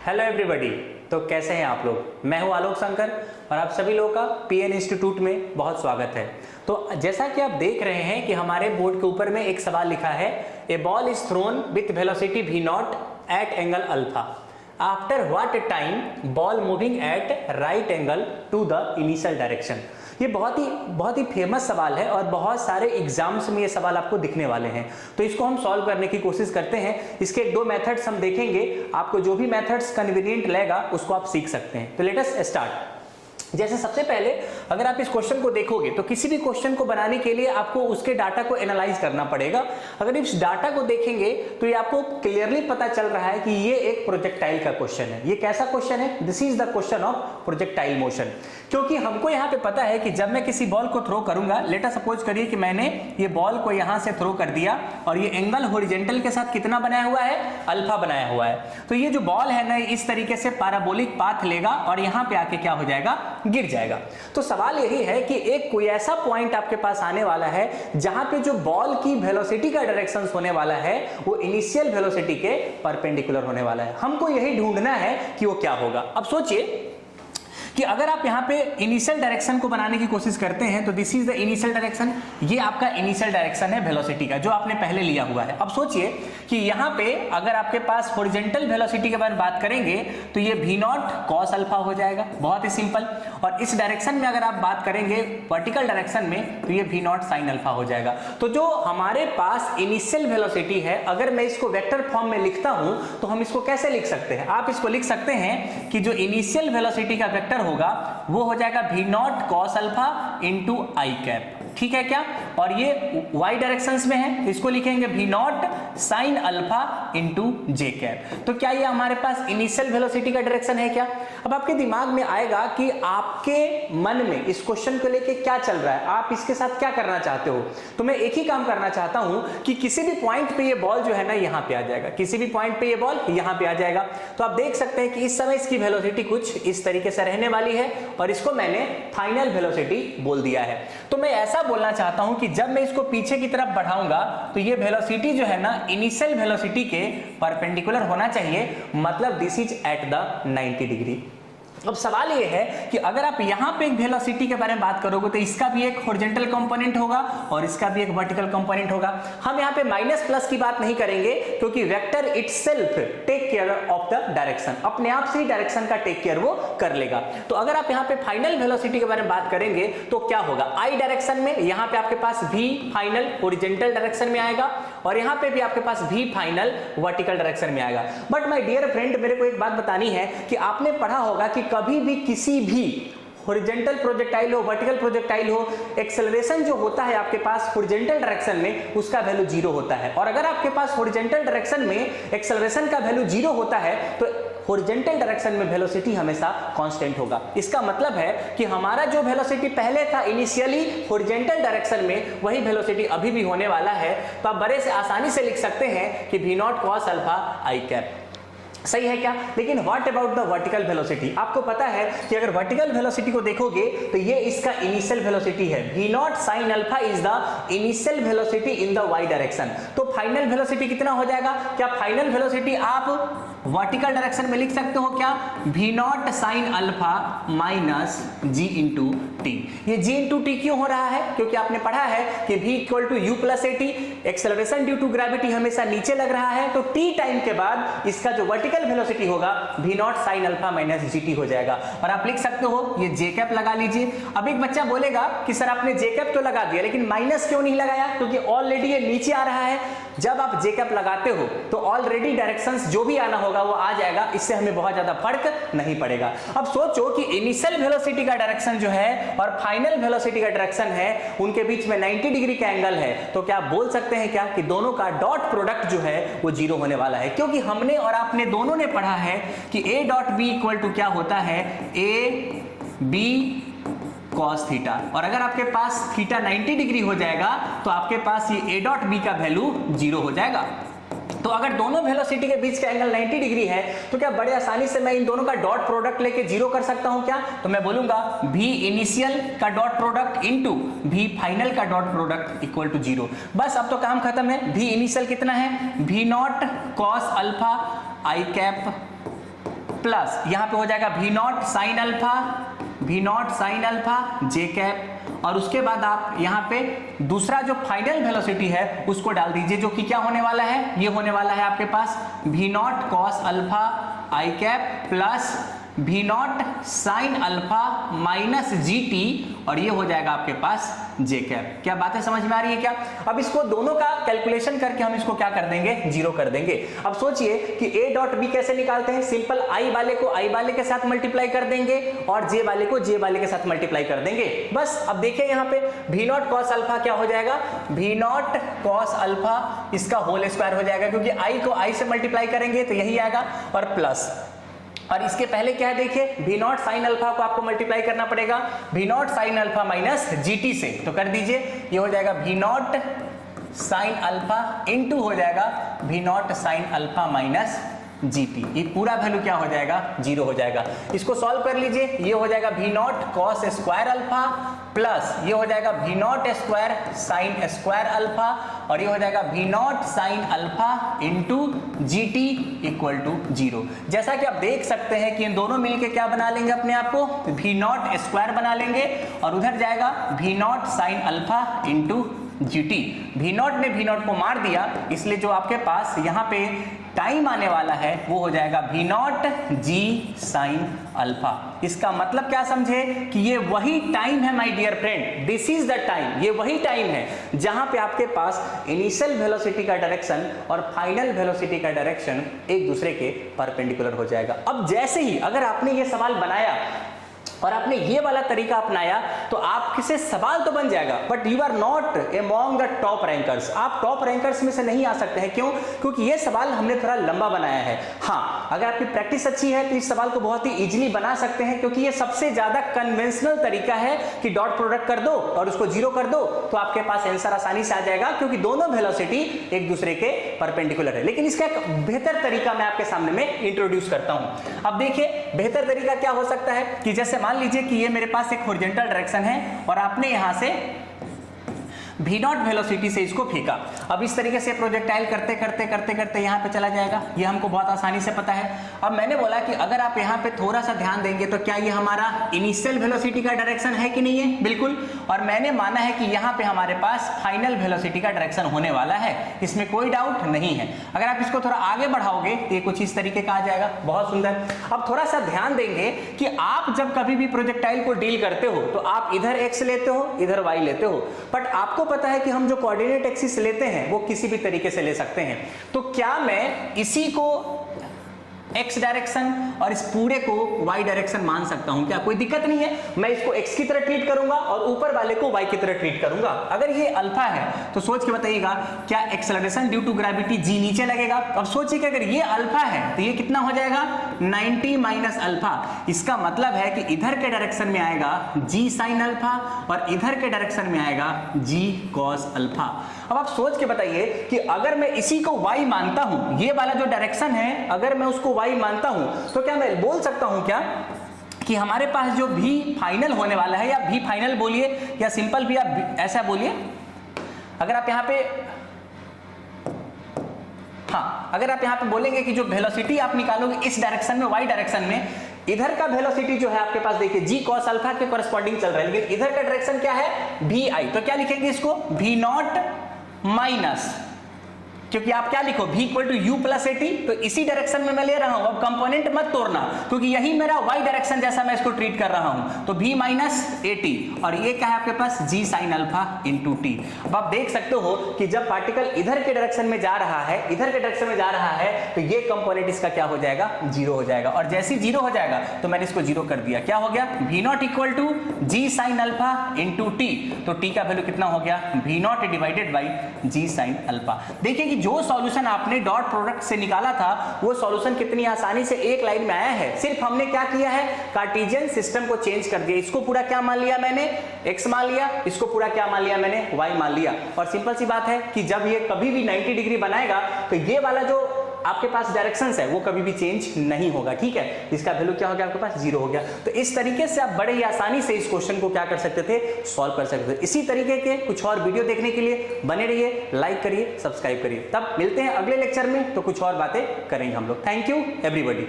Hello everybody. तो कैसे हैं आप लोग? मैं हूं आलोक शंकर और आप सभी लोगों का पीएन इंस्टीट्यूट में बहुत स्वागत है। तो जैसा कि आप देख रहे हैं कि हमारे बोर्ड के ऊपर में एक सवाल लिखा है, a ball is thrown with velocity v not at angle alpha, after what time ball moving at right angle to the initial direction. ये बहुत ही फेमस सवाल है और बहुत सारे एग्जाम्स में ये सवाल आपको दिखने वाले हैं। तो इसको हम सॉल्व करने की कोशिश करते हैं। इसके दो मेथड्स हम देखेंगे, आपको जो भी मेथड्स कन्वीनियंट लगेगा उसको आप सीख सकते हैं। तो लेट अस स्टार्ट। जैसे सबसे पहले अगर आप इस क्वेश्चन को देखोगे तो किसी भी क्वेश्चन को बनाने के लिए आपको उसके डाटा को एनालाइज करना पड़ेगा। अगर इस डाटा को देखेंगे तो ये आपको क्लियरली पता चल रहा है कि ये एक प्रोजेक्टाइल का क्वेश्चन है। ये कैसा क्वेश्चन है? This is the question of projectile motion. क्योंकि हमको यहाँ पे पता है कि जब मैं किसी बॉल को थ्रो करूंगा, लेट अस सपोज करिए कि मैंने ये बॉल को यहाँ से थ्रो कर दिया और ये एंगल हॉरिजॉन्टल के साथ कितना बनाया हुआ है? अल्फा बनाया हुआ है। तो ये जो बॉल है ना, इस तरीके से पैराबोलिक पाथ लेगा और यहाँ पे आके क्या हो जाएगा? गिर जाएगा। तो सवाल यही है कि एक कोई ऐसा पॉइंट आपके पास आने वाला है जहां पे जो बॉल की वेलोसिटी का डायरेक्शन होने वाला है वो इनिशियल वेलोसिटी के परपेंडिकुलर होने वाला है। हमको यही ढूंढना है कि वो क्या होगा। अब सोचिए कि अगर आप यहाँ पे इनिशियल डायरेक्शन को बनाने की कोशिश करते हैं तो this is the initial direction. ये आपका इनिशियल डायरेक्शन है वेलोसिटी का, जो आपने पहले लिया हुआ है। अब सोचिए कि यहाँ पे अगर आपके पास हॉरिजॉन्टल वेलोसिटी के बारे में बात करेंगे तो ये v नॉट कॉस अल्फा हो जाएगा, बहुत ही सिंपल। और इस डायरेक्शन में अगर आप बात करेंगे वर्टिकल डायरेक्शन में तो ये v नॉट साइन अल्फा हो जाएगा। तो जो हमारे पास इनिशियल वेलोसिटी है, अगर मैं इसको वेक्टर फॉर्म में लिखता हूं तो हम इसको कैसे लिख सकते हैं? आप इसको लिख सकते हैं कि जो इनिशियल वेलोसिटी का वेक्टर होगा वो हो जाएगा v naught cos alpha into आई कैप। ठीक है क्या? और ये y डायरेक्शंस में है, इसको लिखेंगे v naught sine alpha into जे कैप। तो क्या ये हमारे पास इनिशियल वेलोसिटी का डायरेक्शन है क्या? अब आपके दिमाग में आएगा कि आपके मन में इस क्वेश्चन को लेके क्या चल रहा है, आप इसके साथ क्या करना चाहते हो। तो मैं एक ही काम करना चाहता हूं कि किसी भी पॉइंट पे ये बॉल जो है ना यहाँ पे आ जाएगा, किसी भी पॉइंट पे ये बॉल यहाँ पे आ जाएगा। तो आप देख सकते हैं कि इस समय इसकी वेलोसिटी कुछ इस तरीके से रहने वाली है और इसको मैंने फाइनल वेलोसिटी बोल दिया है। तो मैं ऐसा बोलना चाहता हूं कि जब मैं इसको पीछे की तरफ बढ़ाऊंगा तो ये वेलोसिटी जो है ना इनिशियल वेलोसिटी के परपेंडिकुलर होना चाहिए, मतलब this is at the 90 degree. अब सवाल ये है कि अगर आप यहाँ पे एक वेलोसिटी के बारे में बात करोगे तो इसका भी एक हॉरिजॉन्टल कंपोनेंट होगा और इसका भी एक वर्टिकल कंपोनेंट होगा। हम यहाँ पे माइनस प्लस की बात नहीं करेंगे क्योंकि vector itself take care of the direction, अपने आप से ही डायरेक्शन का टेक केयर वो कर लेगा। तो अगर आप यहाँ पे फाइनल वेलोसिटी के बारे में बात करेंगे तो क्या होगा? आई डायरेक्शन में यहाँ पे आपके पास v फाइनल हॉरिजॉन्टल डायरेक्शन में आएगा और यहाँ पे भी आपके पास v फाइनल वर्टिकल डायरेक्शन में आएगा। बट माय डियर फ्रेंड, मेरे को एक बात बतानी है कि आपने पढ़ा होगा कि कभी भी किसी भी हॉरिजॉन्टल प्रोजेक्टाइल हो, वर्टिकल प्रोजेक्टाइल हो, एक्सेलरेशन जो होता है आपके पास हॉरिजॉन्टल डायरेक्शन में उसका वैल्यू 0 होता है। और अगर आपके पास हॉरिजॉन्टल डायरेक्शन में एक्सेलरेशन का वैल्यू 0 होता है तो हॉरिजॉन्टल डायरेक्शन में वेलोसिटी हमेशा कांस्टेंट होगा। इसका मतलब है कि हमारा जो वेलोसिटी पहले था इनिशियली हॉरिजॉन्टल डायरेक्शन में, वही वेलोसिटी अभी भी होने वाला है। तो आप बड़े से आसानी से लिख सकते हैं कि v नॉट कॉस अल्फा आई कैप। सही है क्या? लेकिन what about the vertical velocity? आपको पता है कि अगर वर्टिकल वेलोसिटी को देखोगे तो ये इसका इनिशियल वेलोसिटी है। v naught sine alpha is the initial velocity in the y direction. तो फाइनल वेलोसिटी कितना हो जाएगा? क्या फाइनल वेलोसिटी आप वर्टिकल डायरेक्शन में लिख सकते हो क्या? v naught sine alpha minus g into T. ये g इंटू टी क्यों हो रहा है? क्योंकि आपने पढ़ा है कि v equal to u plus a t, acceleration due to gravity हमेशा नीचे लग रहा है। तो t टाइम के बाद इसका जो वर्टिकल वेलोसिटी होगा v naught sine alpha minus gt हो जाएगा। और आप लिख सकते हो ये j कैप लगा लीजिए। अब एक बच्चा बोलेगा कि सर आपने j कैप तो लगा दिया लेकिन माइनस क्यों नहीं लगाया? क्योंकि ऑलरेडी ये नीचे आ रहा है। जब आप j कैप लगाते हो तो ऑलरेडी डायरेक्शंस जो भी आना होगा वो आ जाएगा, इससे हमें बहुत ज्यादा फर्क नहीं पड़ेगा। अब सोचो कि इनिशियल वेलोसिटी का डायरेक्शन जो है और फाइनल वेलोसिटी का डायरेक्शन है, उनके बीच में 90 डिग्री का एंगल है। तो क्या आप बोल सकते हैं क्या कि दोनों का डॉट प्रोडक्ट जो है वो 0 होने वाला है? क्योंकि हमने और आपने दोनों ने पढ़ा है कि a dot b equal to क्या होता है? a b cos theta. और अगर आपके पास थीटा 90 डिग्री हो जाएगा तो आपके पास ये a डॉट b का वैल्यू 0 हो जाएगा। तो अगर दोनों वेलोसिटी के बीच का एंगल 90 डिग्री है तो क्या बड़े आसानी से मैं इन दोनों का डॉट प्रोडक्ट लेके 0 कर सकता हूं क्या? तो मैं बोलूंगा v इनिशियल का dot product into v final का डॉट प्रोडक्ट इक्वल टू 0। बस अब तो काम खत्म है। v इनिशियल कितना है? v नॉट कॉस अल्फा आई कैप प्लस यहाँ पे हो जाएगा v naught sine alpha, v naught sine alpha जे कैप, और उसके बाद आप यहाँ पे दूसरा जो फाइनल वेलोसिटी है उसको डाल दीजिए, जो कि क्या होने वाला है, ये होने वाला है आपके पास v नॉट कॉस अल्फा आई cap plus v naught sine alpha minus G T, और ये हो जाएगा आपके पास जे कैप। क्या बातें समझ में आ रही है क्या? अब इसको दोनों का कैलकुलेशन करके हम इसको क्या कर देंगे, जीरो कर देंगे। अब सोचिए कि a डॉट b कैसे निकालते हैं, सिंपल i वाले को i वाले के साथ मल्टीप्लाई कर देंगे और j वाले को j वाले के साथ मल्टीप्लाई कर देंगे, बस। अब देखिए यहाँ पे v नॉट कॉस अल्फा क्या हो जाएगा, v नॉट कॉस अल्फा इसका होल स्क्वायर हो जाएगा, क्योंकि i को i से मल्टीप्लाई करेंगे तो यही आएगा, और प्लस, और इसके पहले क्या है देखिए, v नॉट साइन अल्फा को आपको मल्टीप्लाई करना पड़ेगा v naught sine alpha minus gt से, तो कर दीजिए, ये हो जाएगा v naught sine alpha into हो जाएगा v naught sine alpha minus gt, ये पूरा वैल्यू क्या हो जाएगा, जीरो हो जाएगा। इसको सॉल्व कर लीजिए, ये हो जाएगा v naught cos square alpha plus ये हो जाएगा v naught square sine square alpha, और ये हो जाएगा v naught sine alpha into g t equal to zero. जैसा कि आप देख सकते हैं कि इन दोनों मिलके क्या बना लेंगे अपने आप को, v नॉट स्क्वायर बना लेंगे, और उधर जाएगा v naught sine alpha into g T. v not ने v नॉट को मार दिया, इसलिए जो आपके पास यहाँ पे टाइम आने वाला है वो हो जाएगा v naught g sine alpha. इसका मतलब क्या समझे कि ये वही टाइम है my dear friend, this is the time, ये वही टाइम है जहां पे आपके पास इनिशियल वेलोसिटी का डायरेक्शन और फाइनल वेलोसिटी का डायरेक्शन एक दूसरे के परपेंडिकुलर हो जाएगा। अब जैसे ही अगर आपने ये सवाल बनाया और आपने ये वाला तरीका अपनाया तो आपसे सवाल तो बन जाएगा, but you are not among the top rankers, आप टॉप रैंकर्स में से नहीं आ सकते हैं। क्यों? क्योंकि ये सवाल हमने थोड़ा लंबा बनाया है। हाँ, अगर आपकी प्रैक्टिस अच्छी है तो इस सवाल को बहुत ही इजीली बना सकते हैं, क्योंकि ये सबसे ज्यादा कन्वेंशनल तरीका है कि डॉट प्रोडक्ट कर दो और उसको जीरो कर दो तो आपके पास आंसर आसानी से आ जाएगा, क्योंकि दोनों वेलोसिटी एक दूसरे के परपेंडिकुलर है। लेकिन इसका एक बेहतर तरीका मैं आपके सामने में इंट्रोड्यूस करता हूं। अब देखिए बेहतर तरीका क्या हो सकता है कि जैसे मान लीजिए कि ये मेरे पास एक हॉरिजॉन्टल डायरेक्शन है और आपने यहां से v नॉट वेलोसिटी से इसको फेंका। अब इस तरीके से प्रोजेक्टाइल करते करते करते करते यहाँ पे चला जाएगा, ये हमको बहुत आसानी से पता है। अब मैंने बोला कि अगर आप यहाँ पे थोड़ा सा ध्यान देंगे तो क्या ये हमारा इनिशियल वेलोसिटी का डायरेक्शन है कि नहीं है? बिल्कुल। और मैंने माना है कि यहाँ पे हमारे पास फाइनल वेलोसिटी का डायरेक्शन होने वाला है, इसमें कोई डाउट नहीं है। अगर आप इसको थोड़ा आगे बढ़ाओगे तो ये कुछ इस तरीके का आ जाएगा। बहुत सुंदर। अब थोड़ा सा ध्यान देंगे कि आप जब कभी भी प्रोजेक्टाइल को डील करते हो तो आप इधर x लेते हो, इधर y लेते हो, बट आपको पता है कि हम जो कोऑर्डिनेट एक्सिस लेते हैं वो किसी भी तरीके से ले सकते हैं। तो क्या मैं इसी को x डायरेक्शन और इस पूरे को y डायरेक्शन मान सकता हूं? क्या कोई दिक्कत नहीं है? मैं इसको x की तरह ट्रीट करूंगा और ऊपर वाले को y की तरह ट्रीट करूंगा। अगर ये अल्फा है तो सोच के बताइएगा, क्या acceleration due to gravity g नीचे लगेगा? अब सोचिए कि अगर ये अल्फा है तो ये कितना हो जाएगा, 90 माइनस अल्फा। इसका मतलब है कि इधर के डायरेक्शन में आएगा g साइन अल्फा और इधर के डायरेक्शन में आएगा g कॉस अल्फा। अब आप सोच के बताइए कि अगर मैं इसी को y मानता हूं, ये वाला जो डायरेक्शन है अगर मैं उसको y मानता हूं, तो क्या मैं बोल सकता हूं क्या कि हमारे पास जो v फाइनल होने वाला है, या v फाइनल बोलिए या सिंपल भी आप ऐसा बोलिए, अगर आप यहां पे अगर आप यहां पे बोलेंगे कि जो वेलोसिटी आप निकालोगे इस डायरेक्शन में, y डायरेक्शन में, इधर का वेलोसिटी जो है आपके पास देखिए g cos अल्फा के कॉरस्पॉन्डिंग चल रहा है, लेकिन इधर का डायरेक्शन क्या है, vi। तो क्या लिखेंगे इसको, v नॉट माइनस, क्योंकि आप क्या लिखो v equal to u plus a t, तो इसी डायरेक्शन में मैं ले रहा हूं। अब कंपोनेंट मत तोड़ना, क्योंकि यही मेरा y डायरेक्शन जैसा मैं इसको ट्रीट कर रहा हूं। तो v माइनस एटी, और ये क्या है आपके पास, g sine alpha into T. अब आप देख सकते हो कि जब पार्टिकल इधर के डायरेक्शन में जा रहा है, इधर के डायरेक्शन में जा रहा है, तो ये कंपोनेंट इसका क्या हो जाएगा, जीरो हो जाएगा। और जैसे ही जीरो हो जाएगा तो मैंने इसको जीरो कर दिया, क्या हो गया, v naught equal to g sine alpha into t. तो t का वैल्यू कितना हो गया, v naught divided by g sine alpha. देखिए कि जो सॉल्यूशन आपने डॉट प्रोडक्ट से निकाला था वो सॉल्यूशन कितनी आसानी से एक लाइन में आया है। सिर्फ हमने क्या किया है, कार्टेशियन सिस्टम को चेंज कर दिया। इसको पूरा क्या मान लिया मैंने, x मान लिया, इसको पूरा क्या मान लिया मैंने, y मान लिया। और सिंपल सी बात है कि जब ये कभी भी 90 डिग्री बनाएगा तो ये वाला जो आपके पास डायरेक्शंस है वो कभी भी चेंज नहीं होगा, ठीक है। इसका वैल्यू क्या हो गया, आपके पास जीरो हो गया। तो इस तरीके से आप बड़े ही आसानी से इस क्वेश्चन को क्या कर सकते थे, सॉल्व कर सकते थे। इसी तरीके के कुछ और वीडियो देखने के लिए बने रहिए, लाइक करिए, सब्सक्राइब करिए। तब मिलते हैं अगले लेक्चर में, तो कुछ और बातें करेंगे हम लोग। Thank you everybody.